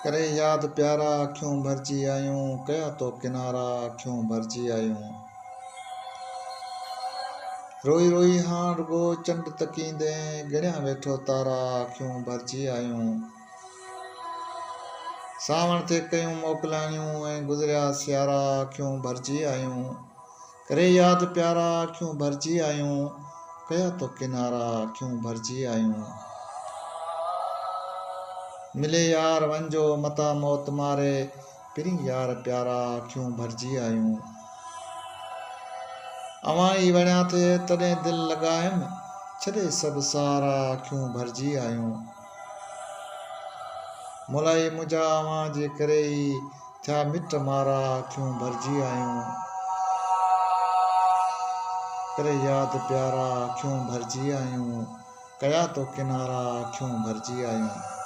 करे याद प्यारा अखियूं भरिजी आयूं, कया तो किनारा अखियूं भरिजी आयूं। रोई रोई हां रुगो चंड तकींदे, गिणिया वेठो तारा अखियूं भरिजी आयूं। सावण ते कयूं मोकलाणियूं ऐं गुज़रिया सियारा अखियूं भरिजी आयूं। करे याद प्यारा अखियूं भरिजी आयूं, कया तो किनारा अखियूं भरिजी आयूं। मिले यार वंजो मता मौत मारे, पिरी यार प्यारा अखियूं भरिजी आयूं। अवां ई वणिया थे तॾहिं दिल लॻायमि, छॾे सभु सहारा अखियूं भरिजी आयूं। मुलाई मुंहिंजा अवां जे करे ई थिया मिट मारा अखियूं भरिजी आयूं। करे याद प्यारा अखियूं भरिजी आयूं, कया तो किनारा अखियूं भरिजी आयूं।